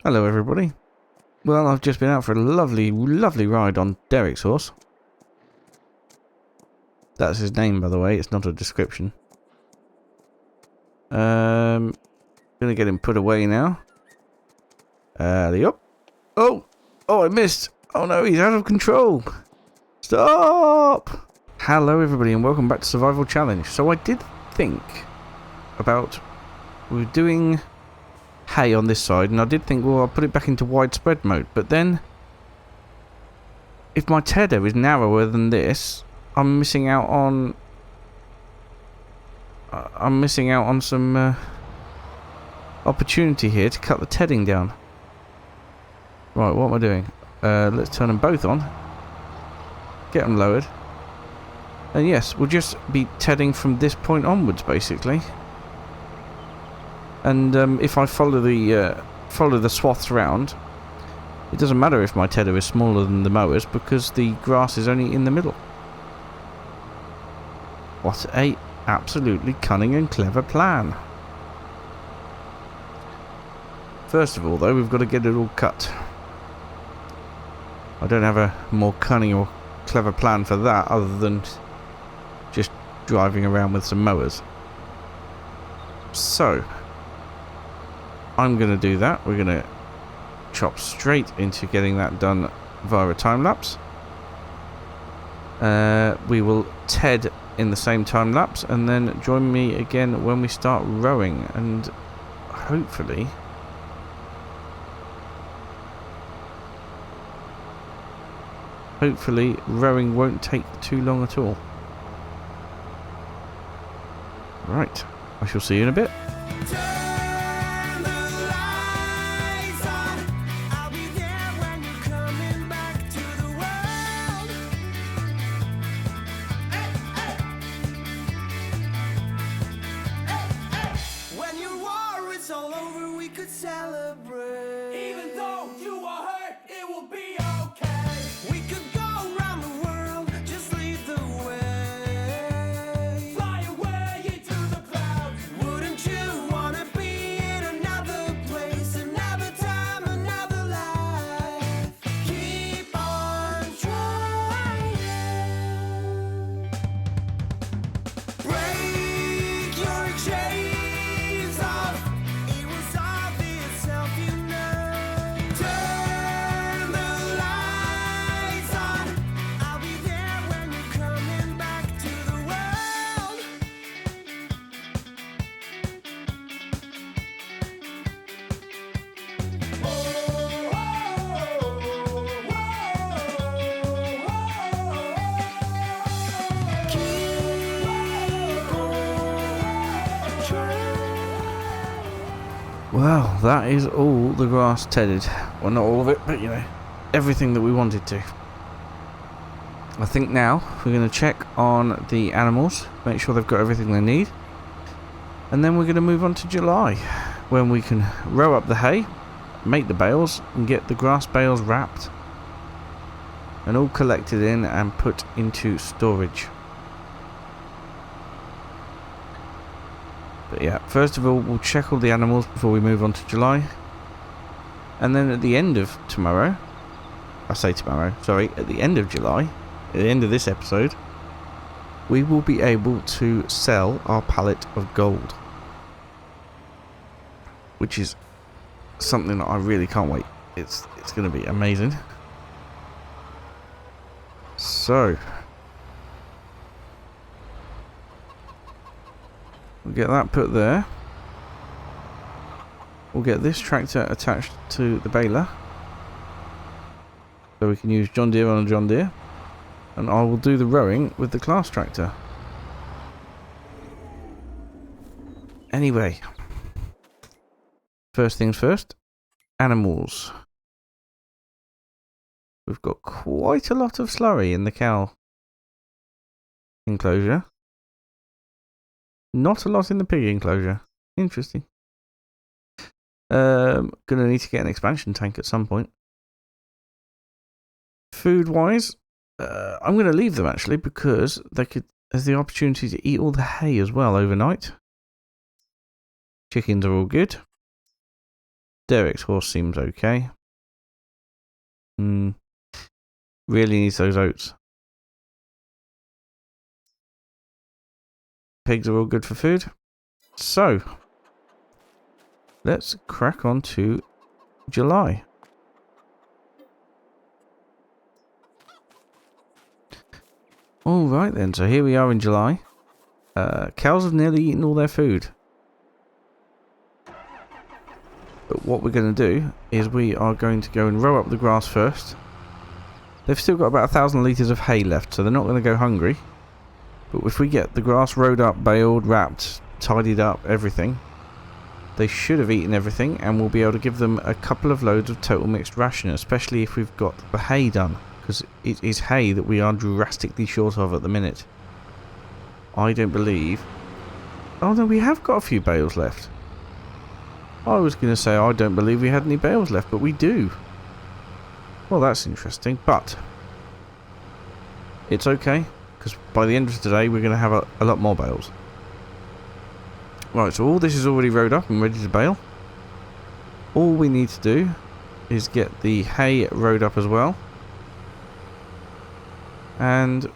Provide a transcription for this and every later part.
Hello everybody. Well, I've just been out for a lovely ride on Derek's horse. That's his name, by the way, it's not a description. Gonna get him put away now. Yup. Oh, I missed. Oh no, he's out of control. Stop! Hello everybody and welcome back to Survival Challenge. So I did think about, we're doing hay on this side, and I did think, well, I'll put it back into widespread mode, but then if my tether is narrower than this, I'm missing out on some opportunity here to cut the tedding down. Right, what am I doing? Let's turn them both on, get them lowered, and yes, we'll just be tedding from this point onwards basically. And if I follow the swaths round, it doesn't matter if my tether is smaller than the mowers because the grass is only in the middle. What a absolutely cunning and clever plan. First of all though, we've got to get it all cut. I don't have a more cunning or clever plan for that other than just driving around with some mowers. So I'm going to do that. We're going to chop straight into getting that done via a time lapse. We will TED in the same time lapse and then join me again when we start rowing, and hopefully rowing won't take too long at all. Right, I shall see you in a bit. Celebrate. Even though you are hurt, it will be okay. We could go around the world, just lead the way. Fly away into the clouds. Wouldn't you wanna be in another place, another time, another life? Keep on trying. Break your chains off. It was obvious. You know, turn the lights on. I'll be there when you're coming back to the world. Well, that is all the grass tedded. Well, not all of it, but you know, everything that we wanted to. I think now we're going to check on the animals, make sure they've got everything they need, and then we're going to move on to July, when we can row up the hay, make the bales, and get the grass bales wrapped and all collected in and put into storage. But yeah, first of all, we'll check all the animals before we move on to July. And then at the end of tomorrow, at the end of July, at the end of this episode, we will be able to sell our pallet of gold. Which is something that I really can't wait. It's going to be amazing. So we'll get that put there. We'll get this tractor attached to the baler, so we can use John Deere on a John Deere. And I will do the rowing with the class tractor. Anyway, first things first, animals. We've got quite a lot of slurry in the cow enclosure. Not a lot in the pig enclosure. Interesting. Gonna need to get an expansion tank at some point. Food wise, I'm gonna leave them actually because there's the opportunity to eat all the hay as well overnight. Chickens are all good. Derek's horse seems okay. Really needs those oats. Pigs are all good for food. So, let's crack on to July. Alright then, so here we are in July. Cows have nearly eaten all their food. But what we're going to do is we are going to go and row up the grass first. They've still got about 1,000 litres of hay left, so they're not going to go hungry. But if we get the grass rowed up, baled, wrapped, tidied up, everything, they should have eaten everything, and we'll be able to give them a couple of loads of total mixed ration, especially if we've got the hay done, because it is hay that we are drastically short of at the minute. I don't believe... Oh no, we have got a few bales left. I was going to say I don't believe we had any bales left, but we do. Well, that's interesting, but it's okay, because by the end of today we're going to have a lot more bales. Right, so all this is already rowed up and ready to bale. All we need to do is get the hay rowed up as well. And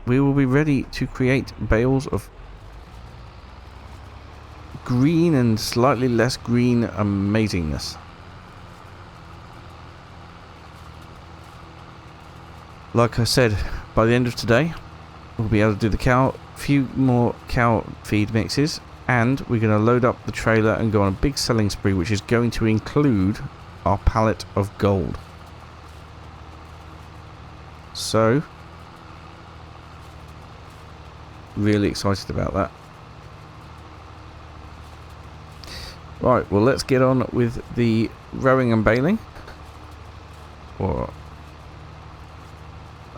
we will be ready to create bales of green and slightly less green amazingness. Like I said, by the end of today, we'll be able to do the few more cow feed mixes, and we're going to load up the trailer and go on a big selling spree, which is going to include our pallet of gold. So, really excited about that. Right, well, let's get on with the rowing and baling.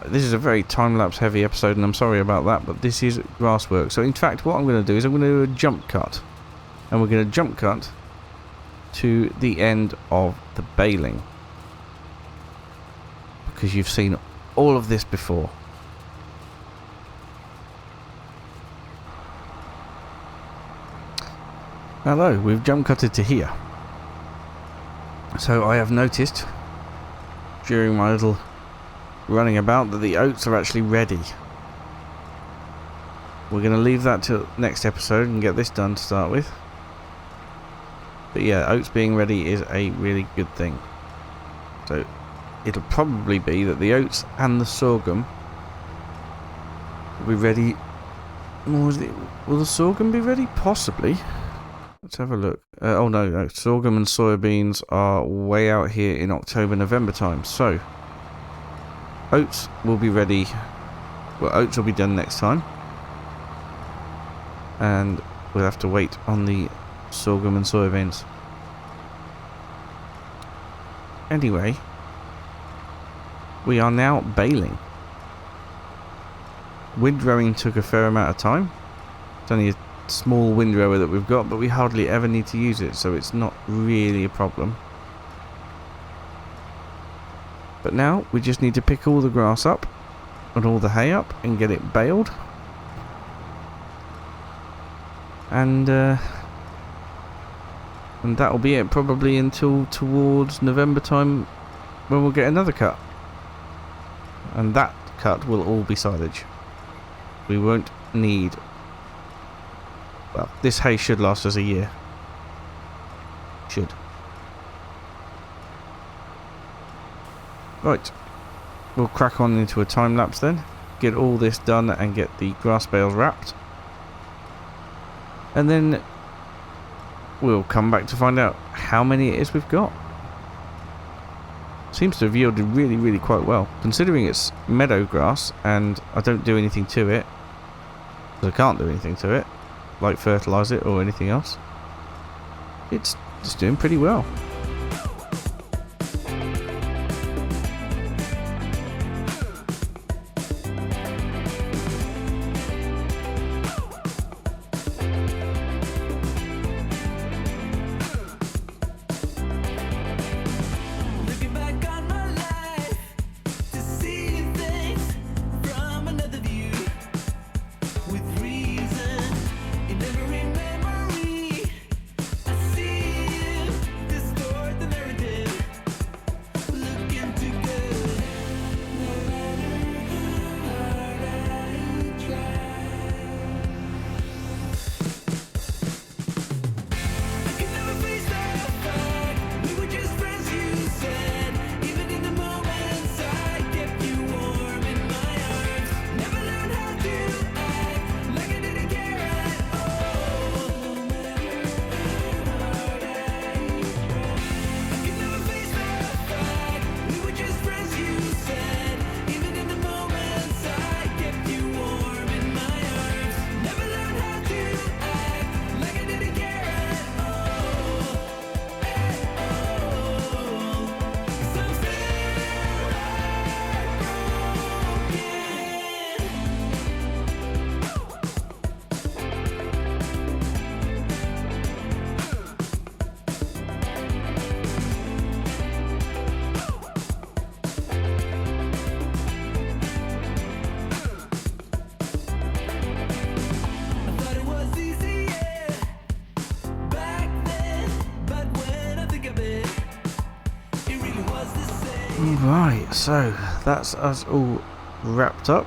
This is a very time-lapse heavy episode, and I'm sorry about that, but this is grass work. So in fact, what I'm going to do is I'm going to do a jump cut. And we're going to jump cut to the end of the baling. Because you've seen all of this before. Hello, we've jump cutted to here. So I have noticed during my little running about that the oats are actually ready. We're going to leave that till next episode and get this done to start with. But yeah, oats being ready is a really good thing. So it'll probably be that the oats and the sorghum will be ready. Will the sorghum be ready? Possibly. Let's have a look. Oh no, sorghum and soybeans are way out here in October, November time. So oats will be ready. Well, oats will be done next time. And we'll have to wait on the sorghum and soybeans. Anyway, we are now baling. Windrowing took a fair amount of time. It's only a small windrower that we've got, but we hardly ever need to use it, so it's not really a problem. But now we just need to pick all the grass up and all the hay up and get it baled. And that'll be it, probably until towards November time, when we'll get another cut. And that cut will all be silage. We won't need... Well, this hay should last us a year. Should. Right. We'll crack on into a time lapse then. Get all this done and get the grass bales wrapped. And then we'll come back to find out how many it is we've got. Seems to have yielded really, really quite well. Considering it's meadow grass and I don't do anything to it. Because I can't do anything to it. Like fertilise it or anything else. It's doing pretty well. Looking back on my life to see things from another view, with reason in every memory. I see Right, so that's us all wrapped up.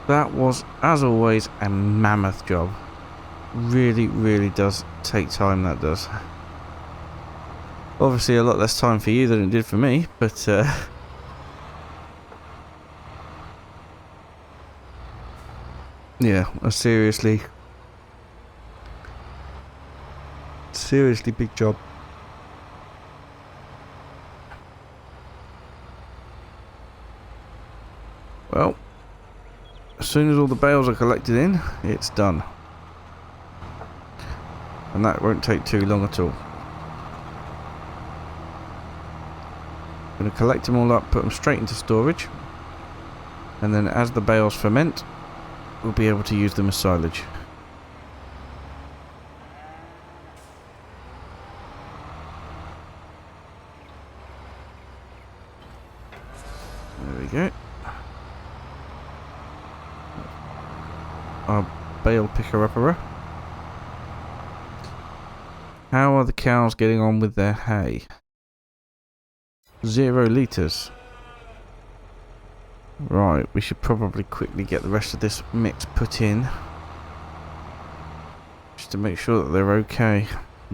That was, as always, a mammoth job. Really, really does take time, that does. Obviously a lot less time for you than it did for me, but yeah, a seriously big job. Well, as soon as all the bales are collected in, it's done. And that won't take too long at all. I'm going to collect them all up, put them straight into storage, and then as the bales ferment, we'll be able to use them as silage. There we go. Our bale picker-upper. How are the cows getting on with their hay? 0 litres. Right, we should probably quickly get the rest of this mix put in, just to make sure that they're okay.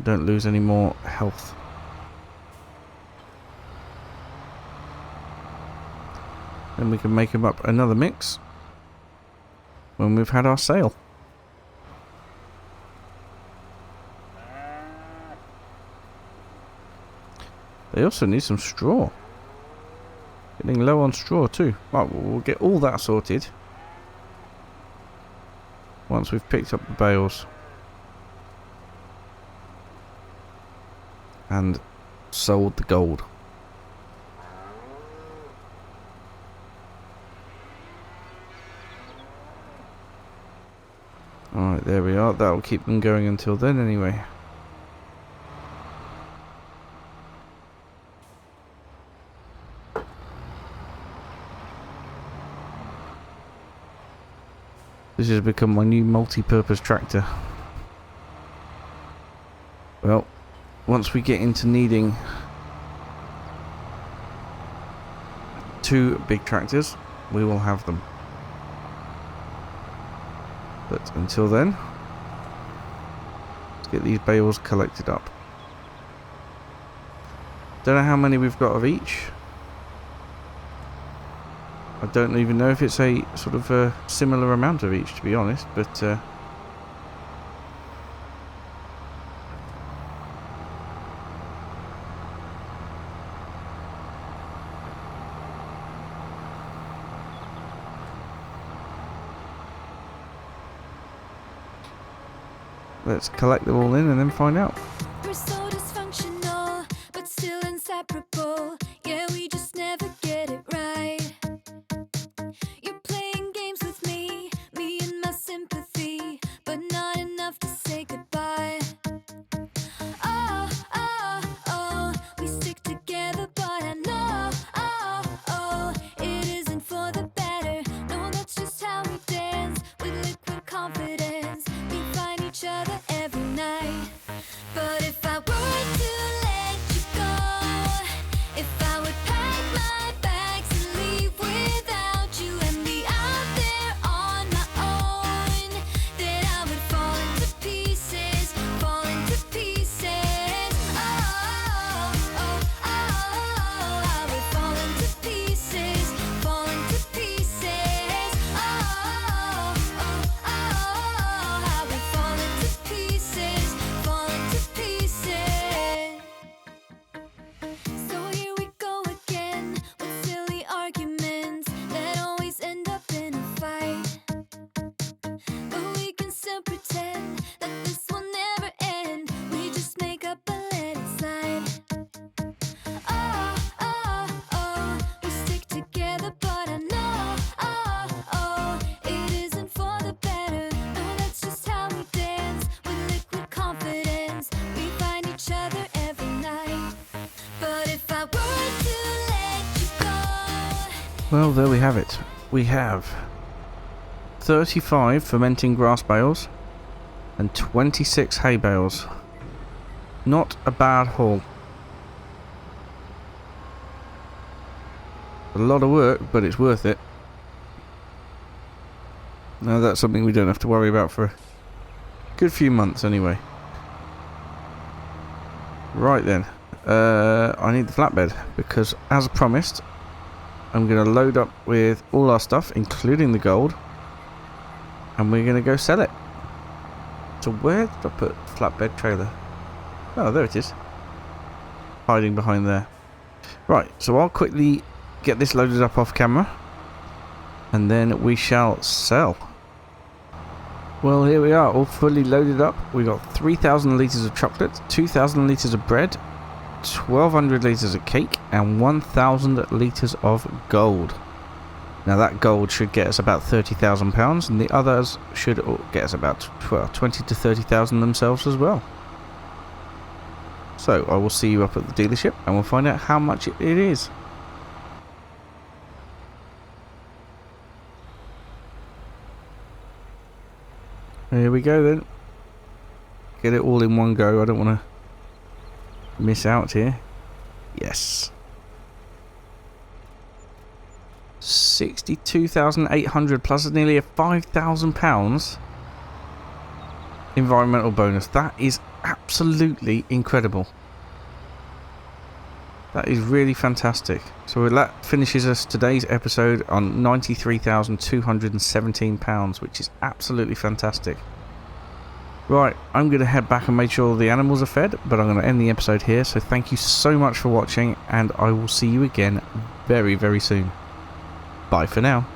Don't lose any more health. Then we can make them up another mix when we've had our sale. They also need some straw. Getting low on straw too. Right, we'll get all that sorted once we've picked up the bales and sold the gold. Alright, there we are. That'll keep them going until then anyway. This has become my new multi-purpose tractor. Well, once we get into needing 2 big tractors, we will have them. But until then, let's get these bales collected up. Don't know how many we've got of each. I don't even know if it's a sort of a similar amount of each, to be honest, but let's collect them all in and then find out. We're so dysfunctional, but still inseparable. Yeah, we just never get it right. You're playing games with me and my sympathy, but not enough to say goodbye. Oh, oh, oh, we stick together, but I know, oh, oh, it isn't for the better. No, that's just how we dance, with liquid confidence. We find each other every night. But if I were to let you go, if I would pack my bags and leave without you and be out there on my own, then I would fall into pieces, fall into pieces. Oh, oh, oh, oh, I would fall into pieces, fall into pieces. Oh, oh, oh, I would fall into pieces, fall into pieces. So here we go again with silly arguments that always end up in a fight. But we can still pretend that this will never end. We just make up and let it slide. Oh, oh, oh, we stick together, but I know, oh, oh, it isn't for the better. No, that's just how we dance, with liquid confidence. We find each other every night. But if I were to let you go, Well, there we have it. We have 35 fermenting grass bales and 26 hay bales. Not a bad haul. A lot of work, but it's worth it. Now that's something we don't have to worry about for a good few months anyway. Right then, I need the flatbed because, as promised, I'm going to load up with all our stuff, including the gold, and we're going to go sell it. So where did I put flatbed trailer? Oh, there it is. Hiding behind there. Right, so I'll quickly get this loaded up off camera, and then we shall sell. Well, here we are, all fully loaded up. We got 3,000 litres of chocolate, 2,000 litres of bread, 1,200 litres of cake, and 1,000 litres of gold. Now that gold should get us about £30,000, and the others should get us about 20 to 30,000 themselves as well. So I will see you up at the dealership, and we'll find out how much it is. Here we go then. Get it all in one go. I don't want to miss out here. Yes. 62,800 plus nearly a £5,000 environmental bonus. That is absolutely incredible. That is really fantastic. So that finishes us today's episode on £93,217, which is absolutely fantastic. Right, I'm going to head back and make sure the animals are fed, but I'm going to end the episode here. So thank you so much for watching, and I will see you again very, very soon. Bye for now.